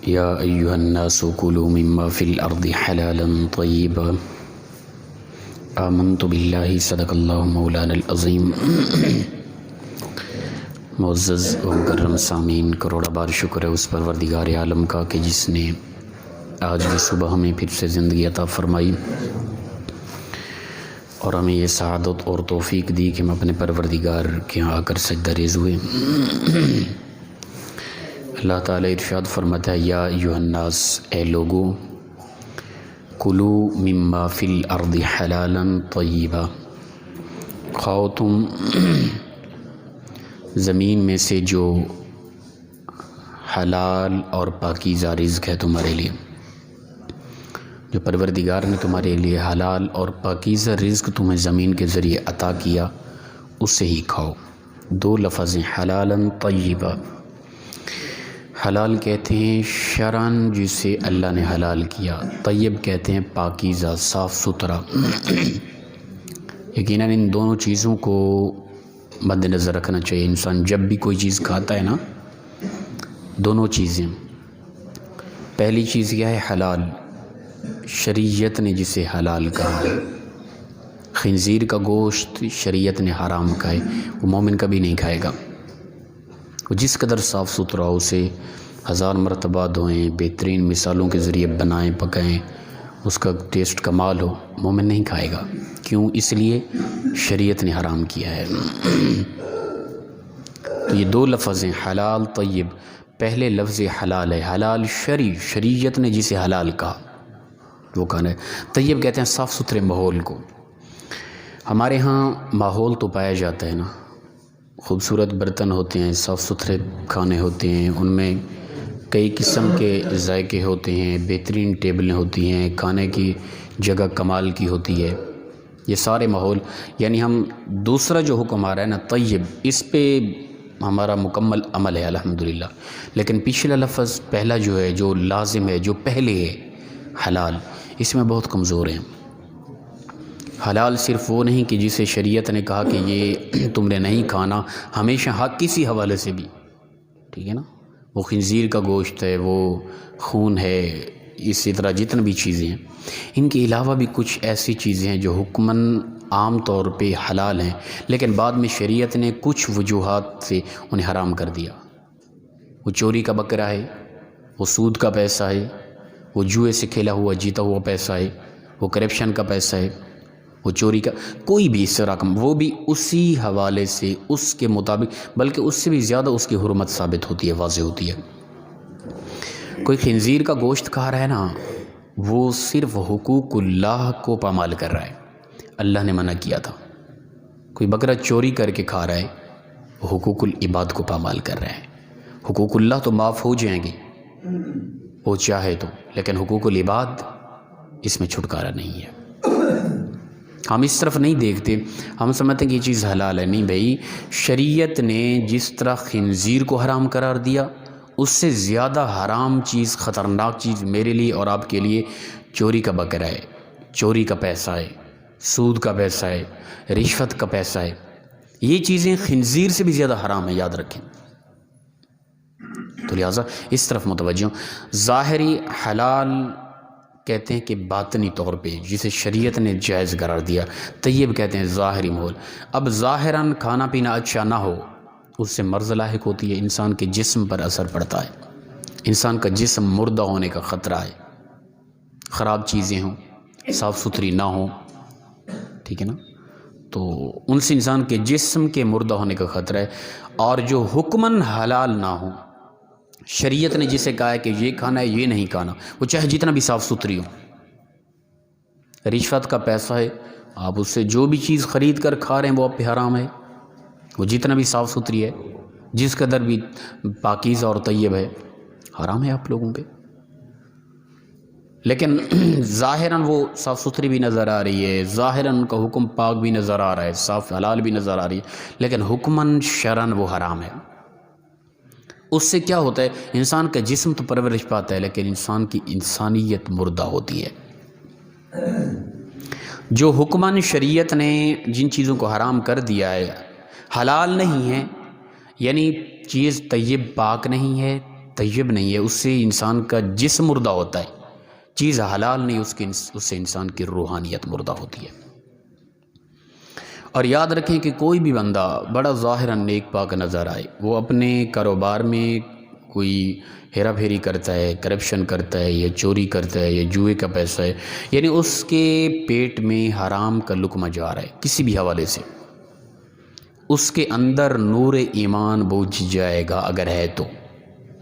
یا ایہا الناس کلوا مما فی الارض حلالا طیبا آمنت باللہ صدق اللہ مولانا العظیم۔ معزز و مکرم سامعین، کروڑا بار شکر ہے اس پروردگار عالم کا کہ جس نے آج کی صبح ہمیں پھر سے زندگی عطا فرمائی اور ہمیں یہ سعادت اور توفیق دی کہ ہم اپنے پروردگار کے یہاں آ کر سجدہ ریز ہوئے۔ اللہ تعالیٰ ارشاد فرماتا ہے، یا ایھا الناس، اے لوگو، کلو مما فی الارض حلالا طیبا، کھاؤ تم زمین میں سے جو حلال اور پاکیزہ رزق ہے تمہارے لیے، جو پروردگار نے تمہارے لیے حلال اور پاکیزہ رزق تمہیں زمین کے ذریعے عطا کیا، اسے ہی کھاؤ۔ دو لفظ ہیں، حلالا طیبا۔ حلال کہتے ہیں شرعاً جسے اللہ نے حلال کیا، طیب کہتے ہیں پاکیزہ، صاف ستھرا۔ یقیناً ان دونوں چیزوں کو مد نظر رکھنا چاہیے۔ انسان جب بھی کوئی چیز کھاتا ہے نا، دونوں چیزیں، پہلی چیز کیا ہے؟ حلال، شریعت نے جسے حلال کہا ہے۔ خنزیر کا گوشت شریعت نے حرام کہا ہے، وہ مومن کبھی نہیں کھائے گا۔ وہ جس قدر صاف ستھرا ہو، اسے ہزار مرتبہ دھوئیں، بہترین مثالوں کے ذریعے بنائیں پکائیں، اس کا ٹیسٹ کمال ہو، مومن نہیں کھائے گا۔ کیوں؟ اس لیے شریعت نے حرام کیا ہے۔ تو یہ دو لفظ ہیں، حلال طیب۔ پہلے لفظ حلال ہے، حلال شریعت نے جسے حلال کہا وہ کھانا ہے۔ طیب کہتے ہیں صاف ستھرے ماحول کو۔ ہمارے ہاں ماحول تو پایا جاتا ہے نا، خوبصورت برتن ہوتے ہیں، صاف ستھرے کھانے ہوتے ہیں، ان میں کئی قسم کے ذائقے ہوتے ہیں، بہترین ٹیبلیں ہوتی ہیں، کھانے کی جگہ کمال کی ہوتی ہے۔ یہ سارے ماحول، یعنی ہم دوسرا جو حکم آ رہا ہے نا طیب، اس پہ ہمارا مکمل عمل ہے الحمدللہ۔ لیکن پچھلا لفظ پہلا جو ہے، جو لازم ہے، جو پہلے ہے، حلال، اس میں بہت کمزور ہیں۔ حلال صرف وہ نہیں کہ جسے شریعت نے کہا کہ یہ تم نے نہیں کھانا ہمیشہ، حق کسی حوالے سے بھی، ٹھیک ہے نا، وہ خنزیر کا گوشت ہے، وہ خون ہے، اسی طرح جتنے بھی چیزیں ہیں۔ ان کے علاوہ بھی کچھ ایسی چیزیں ہیں جو حکماً عام طور پہ حلال ہیں، لیکن بعد میں شریعت نے کچھ وجوہات سے انہیں حرام کر دیا۔ وہ چوری کا بکرا ہے، وہ سود کا پیسہ ہے، وہ جوئے سے کھیلا ہوا جیتا ہوا پیسہ ہے، وہ کرپشن کا پیسہ ہے، وہ چوری کا کوئی بھی اس رقم، وہ بھی اسی حوالے سے، اس کے مطابق، بلکہ اس سے بھی زیادہ اس کی حرمت ثابت ہوتی ہے، واضح ہوتی ہے۔ کوئی خنزیر کا گوشت کھا رہا ہے نا، وہ صرف حقوق اللہ کو پامال کر رہا ہے، اللہ نے منع کیا تھا۔ کوئی بکرا چوری کر کے کھا رہا ہے، وہ حقوق العباد کو پامال کر رہا ہے۔ حقوق اللہ تو معاف ہو جائیں گے وہ چاہے تو، لیکن حقوق العباد، اس میں چھٹکارا نہیں ہے۔ ہم اس طرف نہیں دیکھتے، ہم سمجھتے ہیں کہ یہ چیز حلال ہے۔ نہیں بھائی، شریعت نے جس طرح خنزیر کو حرام قرار دیا، اس سے زیادہ حرام چیز، خطرناک چیز میرے لیے اور آپ کے لیے چوری کا بکرا ہے، چوری کا پیسہ ہے، سود کا پیسہ ہے، رشوت کا پیسہ ہے۔ یہ چیزیں خنزیر سے بھی زیادہ حرام ہیں، یاد رکھیں۔ تو لہٰذا اس طرف متوجہ ہوں۔ ظاہری حلال کہتے ہیں کہ باطنی طور پہ جسے شریعت نے جائز قرار دیا، طیب کہتے ہیں ظاہری ماحول۔ اب ظاہراً کھانا پینا اچھا نہ ہو، اس سے مرض لاحق ہوتی ہے، انسان کے جسم پر اثر پڑتا ہے، انسان کا جسم مردہ ہونے کا خطرہ ہے۔ خراب چیزیں ہوں، صاف ستھری نہ ہوں، ٹھیک ہے نا، تو ان سے انسان کے جسم کے مردہ ہونے کا خطرہ ہے۔ اور جو حکماً حلال نہ ہو، شریعت نے جسے کہا ہے کہ یہ کھانا ہے، یہ نہیں کھانا، وہ چاہے جتنا بھی صاف ستھری ہو۔ رشوت کا پیسہ ہے، آپ اس سے جو بھی چیز خرید کر کھا رہے ہیں وہ آپ پہ حرام ہے، وہ جتنا بھی صاف ستھری ہے، جس قدر بھی پاکیزہ اور طیب ہے، حرام ہے آپ لوگوں پہ۔ لیکن ظاہراً وہ صاف ستھری بھی نظر آ رہی ہے، ظاہراً ان کا حکم پاک بھی نظر آ رہا ہے، صاف حلال بھی نظر آ رہی ہے، لیکن حکماً شرعاً وہ حرام ہے۔ اس سے کیا ہوتا ہے؟ انسان کا جسم تو پرورش پاتا ہے، لیکن انسان کی انسانیت مردہ ہوتی ہے۔ جو حکماً شریعت نے جن چیزوں کو حرام کر دیا ہے، حلال نہیں ہے، یعنی چیز طیب پاک نہیں ہے، طیب نہیں ہے، اس سے انسان کا جسم مردہ ہوتا ہے، چیز حلال نہیں، اس سے انسان کی روحانیت مردہ ہوتی ہے۔ اور یاد رکھیں کہ کوئی بھی بندہ بڑا ظاہراً نیک پاک نظر آئے، وہ اپنے کاروبار میں کوئی ہیرا پھیری کرتا ہے، کرپشن کرتا ہے، یا چوری کرتا ہے، یا جوئے کا پیسہ ہے، یعنی اس کے پیٹ میں حرام کا لقمہ جا رہا ہے کسی بھی حوالے سے، اس کے اندر نور ایمان بجھ جائے گا اگر ہے تو۔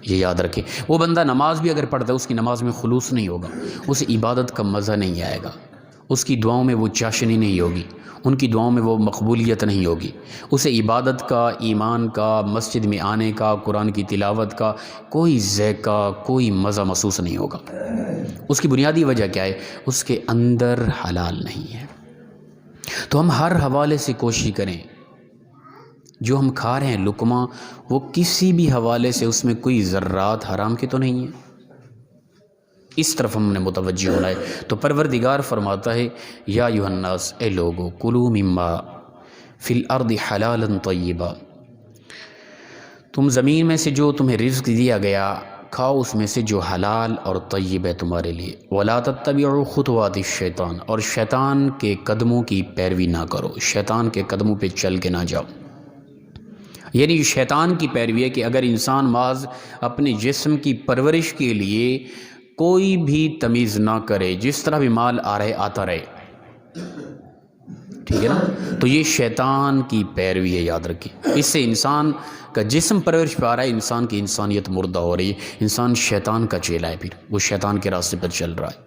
یہ یاد رکھیں، وہ بندہ نماز بھی اگر پڑھتا ہے، اس کی نماز میں خلوص نہیں ہوگا، اسے عبادت کا مزہ نہیں آئے گا، اس کی دعاؤں میں وہ چاشنی نہیں ہوگی، ان کی دعاؤں میں وہ مقبولیت نہیں ہوگی، اسے عبادت کا، ایمان کا، مسجد میں آنے کا، قرآن کی تلاوت کا کوئی ذائقہ، کوئی مزہ محسوس نہیں ہوگا۔ اس کی بنیادی وجہ کیا ہے؟ اس کے اندر حلال نہیں ہے۔ تو ہم ہر حوالے سے کوشش کریں، جو ہم کھا رہے ہیں لقمہ، وہ کسی بھی حوالے سے اس میں کوئی ذرات حرام کے تو نہیں ہیں، اس طرف ہم نے متوجہ ہونا ہے۔ تو پروردگار فرماتا ہے یا ایھا الناس، اے لوگو، کلوا مما فی الارض حلالا طیبا، تم زمین میں سے جو تمہیں رزق دیا گیا کھاؤ اس میں سے جو حلال اور طیب ہے تمہارے لیے، ولا تتبعوا خطوات الشیطان، اور شیطان کے قدموں کی پیروی نہ کرو، شیطان کے قدموں پہ چل کے نہ جاؤ۔ یعنی شیطان کی پیروی ہے کہ اگر انسان محض اپنے جسم کی پرورش کے لیے کوئی بھی تمیز نہ کرے، جس طرح بھی مال آ رہے آتا رہے، ٹھیک ہے نا، تو یہ شیطان کی پیروی ہے، یاد رکھیں۔ اس سے انسان کا جسم پرورش پا رہا ہے، انسان کی انسانیت مردہ ہو رہی ہے، انسان شیطان کا چیلا ہے، پھر وہ شیطان کے راستے پر چل رہا ہے۔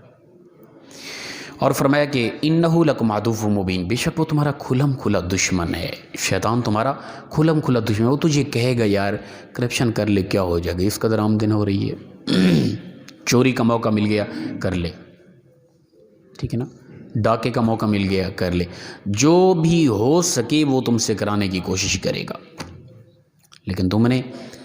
اور فرمایا کہ انہ لکم عدو مبین، بے شک وہ تمہارا کھلم کھلا دشمن ہے، شیطان تمہارا کھلم کھلا دشمن ہے۔ وہ تجھے کہے گا یار کرپشن کر لے، کیا ہو جائے گا، اس قدر آمدن ہو رہی ہے، چوری کا موقع مل گیا کر لے، ٹھیک ہے نا، ڈاکے کا موقع مل گیا کر لے، جو بھی ہو سکے وہ تم سے کرانے کی کوشش کرے گا، لیکن تم نے،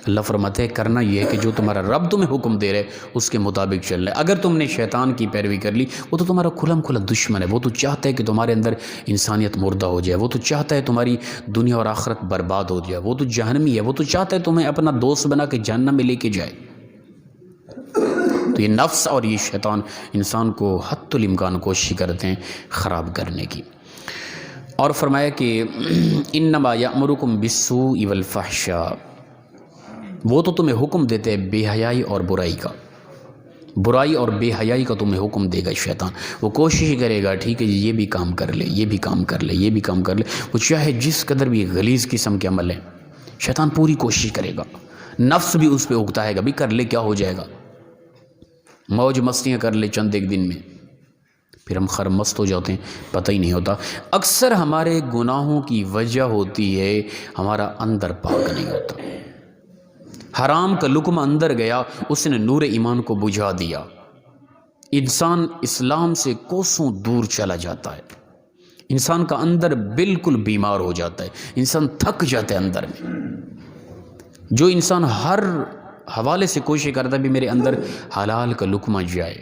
اللہ فرماتے ہیں، کرنا یہ ہے کہ جو تمہارا رب تمہیں حکم دے رہے اس کے مطابق چلنا ہے۔ اگر تم نے شیطان کی پیروی کر لی، وہ تو تمہارا کھلم کھلا دشمن ہے، وہ تو چاہتا ہے کہ تمہارے اندر انسانیت مردہ ہو جائے، وہ تو چاہتا ہے تمہاری دنیا اور آخرت برباد ہو جائے، وہ تو جہنمی ہے، وہ تو چاہتا ہے تمہیں اپنا دوست بنا کے جہنم میں لے کے جائے۔ تو یہ نفس اور یہ شیطان انسان کو حتی الامکان کوشش کرتے ہیں خراب کرنے کی۔ اور فرمایا کہ انما یأمرکم بالسوء والفحشاء، وہ تو تمہیں حکم دیتے ہیں بے حیائی اور برائی کا، برائی اور بے حیائی کا تمہیں حکم دے گا شیطان۔ وہ کوشش کرے گا، ٹھیک ہے جی، یہ بھی کام کر لے، یہ بھی کام کر لے، یہ بھی کام کر لے، وہ چاہے جس قدر بھی غلیظ قسم کے عمل ہیں، شیطان پوری کوشش کرے گا، نفس بھی اس پہ اکتائے گا، بھی کر لے، کیا ہو جائے گا، موج مستیاں کر لے چند ایک دن میں، پھر ہم خرمست ہو جاتے ہیں، پتہ ہی نہیں ہوتا۔ اکثر ہمارے گناہوں کی وجہ ہوتی ہے ہمارا اندر پاک نہیں ہوتا، حرام کا لقمہ اندر گیا، اس نے نور ایمان کو بجھا دیا، انسان اسلام سے کوسوں دور چلا جاتا ہے، انسان کا اندر بالکل بیمار ہو جاتا ہے، انسان تھک جاتا ہے اندر میں۔ جو انسان ہر حوالے سے کوشش کرتا ہے بھی میرے اندر حلال کا لقمہ جائے،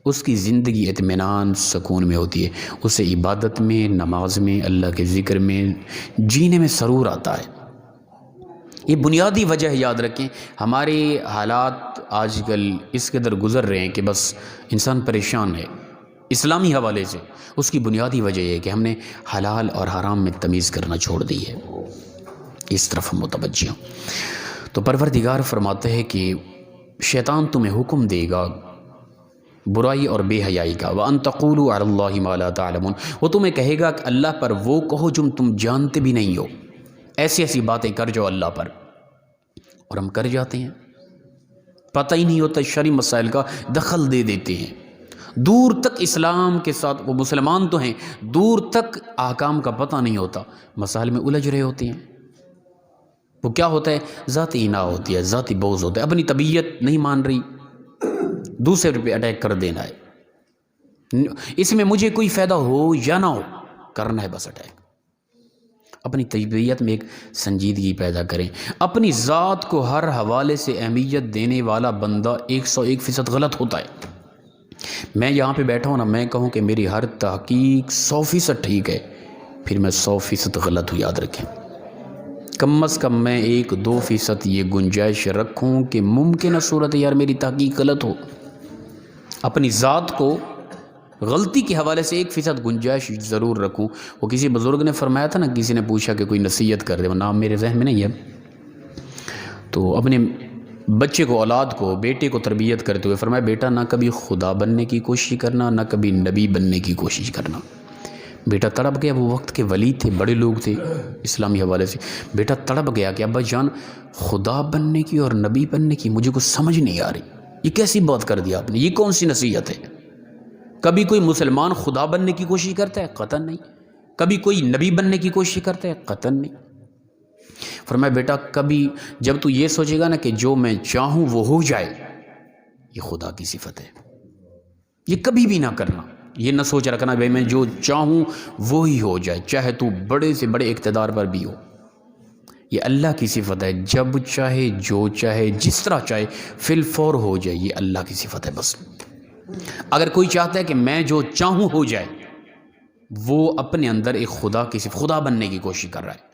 اس کی زندگی اطمینان سکون میں ہوتی ہے، اسے عبادت میں، نماز میں، اللہ کے ذکر میں جینے میں سرور آتا ہے۔ یہ بنیادی وجہ ہے، یاد رکھیں۔ ہمارے حالات آج کل اس قدر گزر رہے ہیں کہ بس انسان پریشان ہے اسلامی حوالے سے، اس کی بنیادی وجہ یہ ہے کہ ہم نے حلال اور حرام میں تمیز کرنا چھوڑ دی ہے، اس طرف ہم متوجہ ہوں۔ تو پروردگار فرماتے ہیں کہ شیطان تمہیں حکم دے گا برائی اور بے حیائی کا، وَأَن تَقُولُوا عَلَى اللَّهِ مَا لَا تَعْلَمُونَ، وہ تمہیں کہے گا کہ اللہ پر وہ کہو جو تم جانتے بھی نہیں ہو، ایسی ایسی باتیں کر جاؤ اللہ پر، اور ہم کر جاتے ہیں، پتہ ہی نہیں ہوتا، شرعی مسائل کا دخل دے دیتے ہیں، دور تک اسلام کے ساتھ، وہ مسلمان تو ہیں، دور تک احکام کا پتہ نہیں ہوتا، مسائل میں الجھ رہے ہوتے ہیں۔ وہ کیا ہوتا ہے؟ ذاتی انا ہوتی ہے، ذاتی بغض ہوتا ہے، اپنی طبیعت نہیں مان رہی، دوسرے پہ اٹیک کر دینا ہے، اس میں مجھے کوئی فائدہ ہو یا نہ ہو، کرنا ہے بس اٹیک۔ اپنی طبیعت میں ایک سنجیدگی پیدا کریں، اپنی ذات کو ہر حوالے سے اہمیت دینے والا بندہ 101% غلط ہوتا ہے۔ میں یہاں پہ بیٹھا ہوں نا، میں کہوں کہ میری ہر تحقیق 100% ٹھیک ہے، پھر میں 100% غلط ہوں، یاد رکھیں۔ کم از کم میں 1-2% یہ گنجائش رکھوں کہ ممکنہ صورت یار میری تحقیق غلط ہو، اپنی ذات کو غلطی کے حوالے سے 1% گنجائش ضرور رکھوں۔ وہ کسی بزرگ نے فرمایا تھا نا، کسی نے پوچھا کہ کوئی نصیحت کر دے، وہ نام میرے ذہن میں نہیں ہے، تو اپنے بچے کو، اولاد کو، بیٹے کو تربیت کرتے ہوئے فرمایا بیٹا نہ کبھی خدا بننے کی کوشش کرنا، نہ کبھی نبی بننے کی کوشش کرنا۔ بیٹا تڑپ گیا، وہ وقت کے ولی تھے، بڑے لوگ تھے اسلامی حوالے سے، بیٹا تڑپ گیا کہ ابا جان خدا بننے کی اور نبی بننے کی مجھے کچھ سمجھ نہیں آ رہی، یہ کیسی بات کر دیا آپ نے، یہ کون سی نصیحت ہے؟ کبھی کوئی مسلمان خدا بننے کی کوشش کرتا ہے؟ قطعاً نہیں۔ کبھی کوئی نبی بننے کی کوشش کرتا ہے؟ قطعاً نہیں۔ فرمایا بیٹا کبھی جب تو یہ سوچے گا نا کہ جو میں چاہوں وہ ہو جائے، یہ خدا کی صفت ہے، یہ کبھی بھی نہ کرنا، یہ نہ سوچ رکھنا بھائی میں جو چاہوں وہی ہو جائے، چاہے تو بڑے سے بڑے اقتدار پر بھی ہو، یہ اللہ کی صفت ہے، جب چاہے جو چاہے جس طرح چاہے فی الفور ہو جائے، یہ اللہ کی صفت ہے بس۔ اگر کوئی چاہتا ہے کہ میں جو چاہوں ہو جائے، وہ اپنے اندر ایک خدا کی صفت، خدا بننے کی کوشش کر رہا ہے۔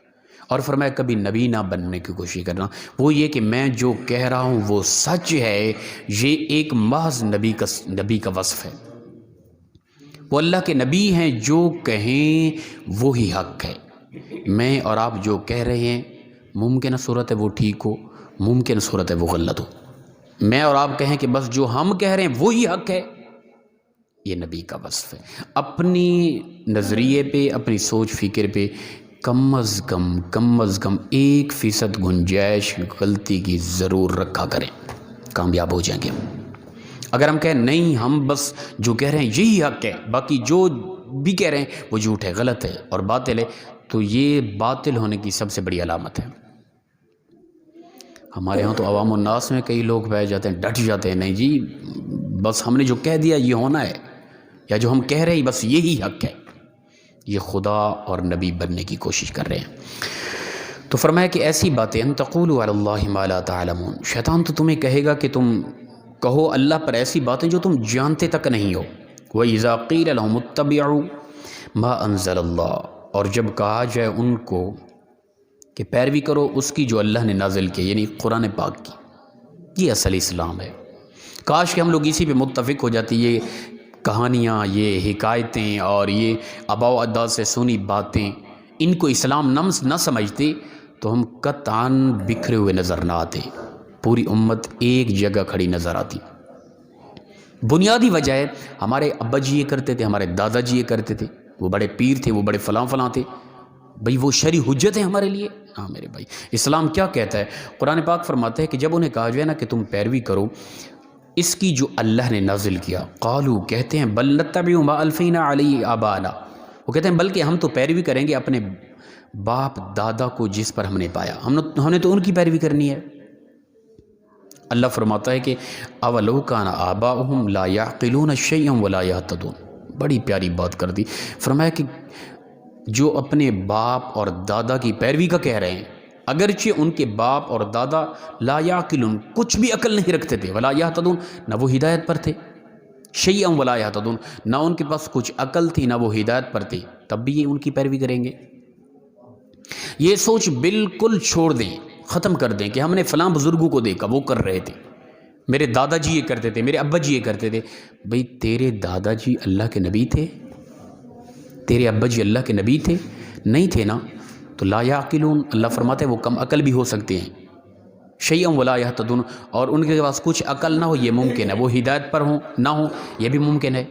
اور فرمایا کبھی نبی نہ بننے کی کوشش کرنا، وہ یہ کہ میں جو کہہ رہا ہوں وہ سچ ہے، یہ ایک محض نبی کا وصف ہے، وہ اللہ کے نبی ہیں، جو کہیں وہی حق ہے۔ میں اور آپ جو کہہ رہے ہیں ممکنہ صورت ہے وہ ٹھیک ہو، ممکنہ صورت ہے وہ غلط ہو، میں اور آپ کہیں کہ بس جو ہم کہہ رہے ہیں وہی حق ہے، یہ نبی کا وصف ہے۔ اپنی نظریے پہ، اپنی سوچ فکر پہ کم از کم 1% گنجائش غلطی کی ضرور رکھا کریں، کامیاب ہو جائیں گے ہم۔ اگر ہم کہیں نہیں ہم بس جو کہہ رہے ہیں یہی حق ہے، باقی جو بھی کہہ رہے ہیں وہ جھوٹ ہے، غلط ہے اور باطل ہے، تو یہ باطل ہونے کی سب سے بڑی علامت ہے۔ ہمارے ہاں تو عوام الناس میں کئی لوگ بیٹھ جاتے ہیں، ڈٹ جاتے ہیں، نہیں جی بس ہم نے جو کہہ دیا یہ ہونا ہے، یا جو ہم کہہ رہے ہیں بس یہی حق ہے، یہ خدا اور نبی بننے کی کوشش کر رہے ہیں۔ تو فرمایا کہ ایسی باتیں ان تقولوا علی اللہ ما لا تعلمون، شیطان تو تمہیں کہے گا کہ تم کہو اللہ پر ایسی باتیں جو تم جانتے تک نہیں ہو۔ وَإِذَا قِيلَ لَهُمُ اتَّبِعُوا مَا أَنزَلَ اللَّهُ، اور جب کہا جائے ان کو کہ پیروی کرو اس کی جو اللہ نے نازل کی، یعنی قرآن پاک کی، یہ اصل اسلام ہے۔ کاش کہ ہم لوگ اسی پہ متفق ہو جاتے، یہ کہانیاں، یہ حکایتیں اور یہ آباء و اجداد سے سنی باتیں ان کو اسلام نہ سمجھتے تو ہم قطعاً بکھرے ہوئے نظر نہ آتے، پوری امت ایک جگہ کھڑی نظر آتی۔ بنیادی وجہ ہے ہمارے ابا جی یہ کرتے تھے، ہمارے دادا جی یہ کرتے تھے، وہ بڑے پیر تھے، وہ بڑے فلاں تھے، بھئی وہ شرعی حجت ہے ہمارے لیے۔ ہاں میرے بھائی، اسلام کیا کہتا ہے؟ قرآن پاک فرماتا ہے کہ جب انہیں کہا جائے نا کہ تم پیروی کرو اس کی جو اللہ نے نازل کیا، قالو کہتے ہیں بل نتبع ما الفینا علیہ آباءنا، وہ کہتے ہیں بلکہ ہم تو پیروی کریں گے اپنے باپ دادا کو جس پر ہم نے پایا، ہم نے تو ان کی پیروی کرنی ہے۔ اللہ فرماتا ہے کہ اولو کان آباؤہم لا یعقلون شیئا ولا یہتدون، بڑی پیاری بات کر دی، فرمایا کہ جو اپنے باپ اور دادا کی پیروی کا کہہ رہے ہیں، اگرچہ ان کے باپ اور دادا لا یعقلون کچھ بھی عقل نہیں رکھتے تھے، ولا یہتدون نہ وہ ہدایت پر تھے، شیئا ولا یہتدون نہ ان کے پاس کچھ عقل تھی نہ وہ ہدایت پر تھے، تب بھی یہ ان کی پیروی کریں گے۔ یہ سوچ بالکل چھوڑ دیں، ختم کر دیں کہ ہم نے فلاں بزرگوں کو دیکھا وہ کر رہے تھے، میرے دادا جی یہ کرتے تھے، میرے ابا جی یہ کرتے تھے۔ بھئی تیرے دادا جی اللہ کے نبی تھے؟ تیرے ابا جی اللہ کے نبی تھے؟ نہیں تھے نا، تو لا یعقلون، اللہ فرماتے ہیں وہ کم عقل بھی ہو سکتے ہیں، شیئا ولا یہتدون، اور ان کے پاس کچھ عقل نہ ہو یہ ممکن ہے، وہ ہدایت پر ہوں نہ ہوں یہ بھی ممکن ہے۔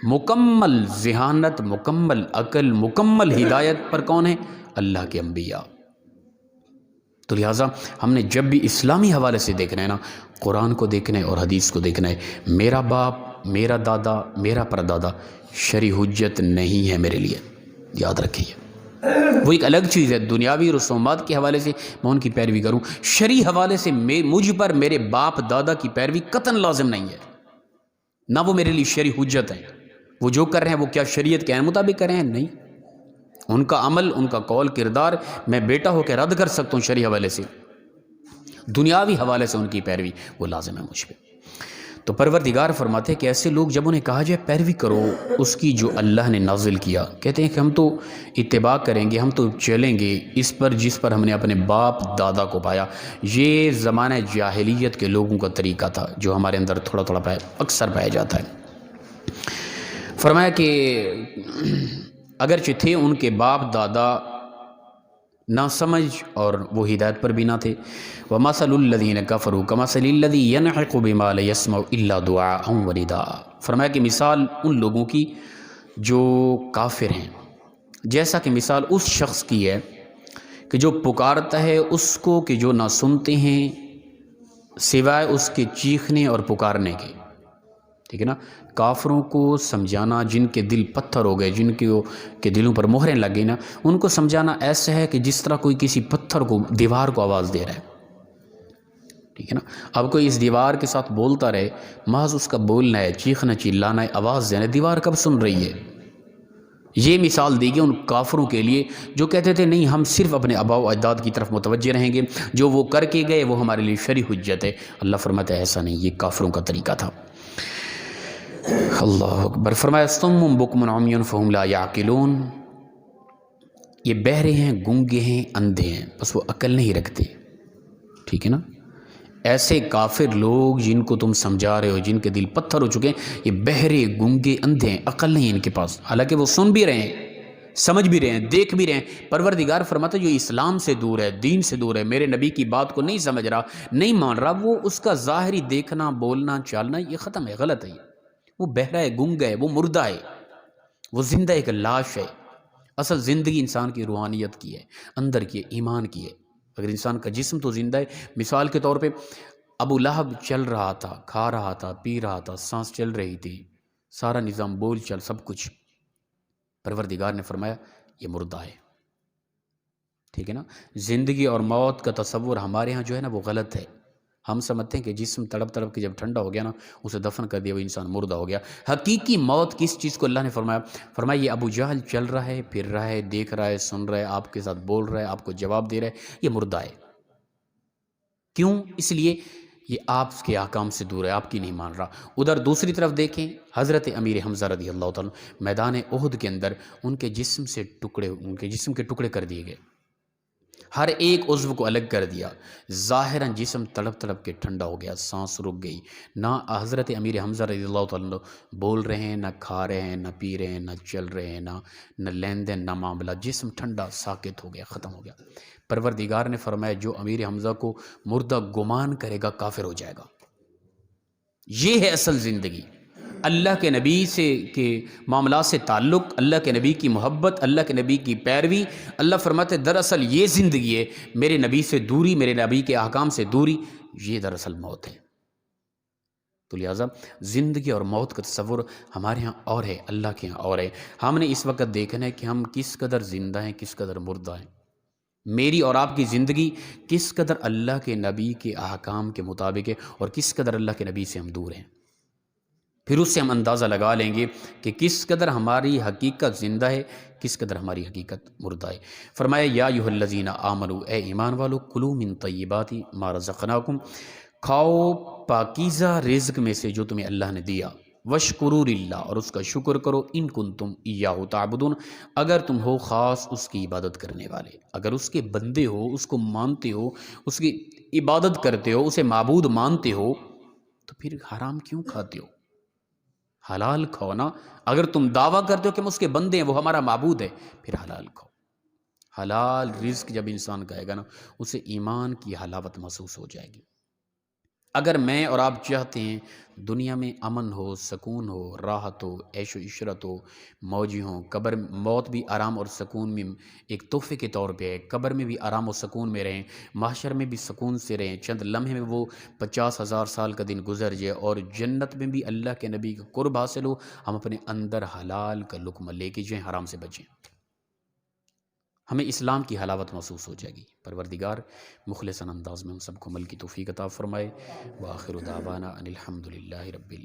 مکمل ذہانت، مکمل عقل، مکمل ہدایت پر کون ہے؟ اللہ کے انبیاء۔ تو لہٰذا ہم نے جب بھی اسلامی حوالے سے دیکھنا ہے نا، قرآن کو دیکھنا ہے اور حدیث کو دیکھنا ہے۔ میرا باپ، میرا دادا، میرا پردادا شرعی حجت نہیں ہے میرے لیے، یاد رکھیے، وہ ایک الگ چیز ہے۔ دنیاوی رسومات کے حوالے سے میں ان کی پیروی کروں، شرعی حوالے سے مجھ پر میرے باپ دادا کی پیروی قطعاً لازم نہیں ہے، نہ وہ میرے لیے شرعی حجت ہے۔ وہ جو کر رہے ہیں وہ کیا شریعت کے مطابق کر رہے ہیں؟ نہیں، ان کا عمل، ان کا قول، کردار میں بیٹا ہو کے رد کر سکتا ہوں شرعی حوالے سے، دنیاوی حوالے سے ان کی پیروی وہ لازم ہے مجھ پہ۔ تو پروردگار فرماتے ہیں کہ ایسے لوگ جب انہیں کہا جائے پیروی کرو اس کی جو اللہ نے نازل کیا، کہتے ہیں کہ ہم تو اتباع کریں گے، ہم تو چلیں گے اس پر جس پر ہم نے اپنے باپ دادا کو پایا۔ یہ زمانہ جاہلیت کے لوگوں کا طریقہ تھا جو ہمارے اندر تھوڑا تھوڑا اکثر پایا جاتا ہے۔ فرمایا کہ اگرچہ تھے ان کے باپ دادا نہ سمجھ اور وہ ہدایت پر بھی نہ تھے۔ وَمَثَلُ الَّذِينَ كَفَرُوا كَمَثَلِ الَّذِي يَنْعِقُ بِمَا لَا يَسْمَعُ إِلَّا دُعَاءً وَنِدَاءً۔ فرمایا کہ مثال ان لوگوں کی جو کافر ہیں، جیسا کہ مثال اس شخص کی ہے کہ جو پکارتا ہے اس کو کہ جو نہ سنتے ہیں سوائے اس کے چیخنے اور پکارنے کے، ٹھیک ہے نا۔ کافروں کو سمجھانا، جن کے دل پتھر ہو گئے، جن کے دلوں پر مہریں لگ گئی نا، ان کو سمجھانا ایسا ہے کہ جس طرح کوئی کسی پتھر کو، دیوار کو آواز دے رہا ہے، ٹھیک ہے نا۔ اب کوئی اس دیوار کے ساتھ بولتا رہے، محض اس کا بولنا ہے، چیخنا چلانا ہے، آواز دینا ہے، دیوار کب سن رہی ہے؟ یہ مثال دی گئی ان کافروں کے لیے جو کہتے تھے نہیں ہم صرف اپنے آباء و اجداد کی طرف متوجہ رہیں گے، جو وہ کر کے گئے وہ ہمارے لیے شرعی حجت ہے۔ اللہ فرماتا ہے ایسا نہیں، یہ کافروں کا طریقہ تھا۔ اللہ اکبر۔ فرمایا صم بکم عمی فہم لا یعقلون، یہ بہرے ہیں، گونگے ہیں، اندھے ہیں، بس وہ عقل نہیں رکھتے، ٹھیک ہے نا۔ ایسے کافر لوگ جن کو تم سمجھا رہے ہو، جن کے دل پتھر ہو چکے ہیں، یہ بہرے گونگے اندھے ہیں، عقل نہیں ان کے پاس، حالانکہ وہ سن بھی رہے ہیں، سمجھ بھی رہے ہیں، دیکھ بھی رہے ہیں۔ پروردگار فرماتا ہے جو اسلام سے دور ہے، دین سے دور ہے، میرے نبی کی بات کو نہیں سمجھ رہا، نہیں مان رہا، وہ اس کا ظاہری دیکھنا، بولنا، چالنا یہ ختم ہے، غلط ہے، وہ بہرا ہے، گنگا ہے، وہ مردہ ہے، وہ زندہ ایک لاش ہے۔ اصل زندگی انسان کی روحانیت کی ہے، اندر کی ہے، ایمان کی ہے۔ اگر انسان کا جسم تو زندہ ہے، مثال کے طور پہ ابو لہب چل رہا تھا، کھا رہا تھا، پی رہا تھا، سانس چل رہی تھی، سارا نظام بول چل سب کچھ، پروردگار نے فرمایا یہ مردہ ہے، ٹھیک ہے نا۔ زندگی اور موت کا تصور ہمارے ہاں جو ہے نا وہ غلط ہے۔ ہم سمجھتے ہیں کہ جسم تڑپ تڑپ کے جب ٹھنڈا ہو گیا نا اسے دفن کر دیا وہ انسان مردہ ہو گیا۔ حقیقی موت کس چیز کو اللہ نے فرمایا یہ ابو جہل چل رہا ہے، پھر رہا ہے، دیکھ رہا ہے، سن رہا ہے، آپ کے ساتھ بول رہا ہے، آپ کو جواب دے رہا ہے، یہ مردہ ہے۔ کیوں؟ اس لیے یہ آپ کے احکام سے دور ہے، آپ کی نہیں مان رہا۔ ادھر دوسری طرف دیکھیں حضرت امیر حمزہ رضی اللہ تعالیٰ میدان احد کے اندر ان کے جسم کے ٹکڑے کر دیے گئے، ہر ایک عضو کو الگ کر دیا، ظاہراً جسم تڑپ تڑپ کے ٹھنڈا ہو گیا، سانس رک گئی، نہ حضرت امیر حمزہ رضی اللہ تعالیٰ بول رہے ہیں، نہ کھا رہے ہیں، نہ پی رہے ہیں، نہ چل رہے ہیں، نہ لین دین، نہ معاملہ، جسم ٹھنڈا ساکت ہو گیا، ختم ہو گیا۔ پروردگار نے فرمایا جو امیر حمزہ کو مردہ گمان کرے گا کافر ہو جائے گا۔ یہ ہے اصل زندگی، اللہ کے نبی سے کے معاملات سے تعلق، اللہ کے نبی کی محبت، اللہ کے نبی کی پیروی۔ اللہ فرماتے دراصل یہ زندگی ہے، میرے نبی سے دوری، میرے نبی کے احکام سے دوری، یہ دراصل موت ہے۔ تو لہٰذا زندگی اور موت کا تصور ہمارے ہاں اور ہے، اللہ کے ہاں اور ہے۔ ہم نے اس وقت دیکھنا ہے کہ ہم کس قدر زندہ ہیں، کس قدر مردہ ہیں۔ میری اور آپ کی زندگی کس قدر اللہ کے نبی کے احکام کے مطابق ہے اور کس قدر اللہ کے نبی سے ہم دور ہیں۔ پھر اس سے ہم اندازہ لگا لیں گے کہ کس قدر ہماری حقیقت زندہ ہے، کس قدر ہماری حقیقت مردہ ہے۔ فرمایا یا ایھا الذین آمنوا، اے ایمان والو، کلوا من طیبات ما رزقناکم، کھاؤ پاکیزہ رزق میں سے جو تمہیں اللہ نے دیا، واشکروا للہ، اور اس کا شکر کرو، ان کنتم ایاہ تعبدون، اگر تم ہو خاص اس کی عبادت کرنے والے، اگر اس کے بندے ہو، اس کو مانتے ہو، اس کی عبادت کرتے ہو، اسے معبود مانتے ہو، تو پھر حرام کیوں کھاتے ہو؟ حلال کھاؤ نا۔ اگر تم دعویٰ کرتے ہو کہ ہم اس کے بندے ہیں، وہ ہمارا معبود ہے، پھر حلال کھاؤ۔ حلال رزق جب انسان کھائے گا نا اسے ایمان کی حلاوت محسوس ہو جائے گی۔ اگر میں اور آپ چاہتے ہیں دنیا میں امن ہو، سکون ہو، راحت ہو، عیش و عشرت ہو، موجی ہوں، قبر موت بھی آرام اور سکون میں ایک تحفے کے طور پہ ہے، قبر میں بھی آرام و سکون میں رہیں، محشر میں بھی سکون سے رہیں، چند لمحے میں وہ 50,000 سال کا دن گزر جائے، اور جنت میں بھی اللہ کے نبی کا قرب حاصل ہو، ہم اپنے اندر حلال کا لقمہ لے کے جائیں، حرام سے بچیں، ہمیں اسلام کی حلاوت محسوس ہو جائے گی۔ پروردگار مخلصاً انداز میں ہم سب کو عمل کی توفیق عطا فرمائے۔ وآخر دعوانا ان الحمد للہ رب العالمین۔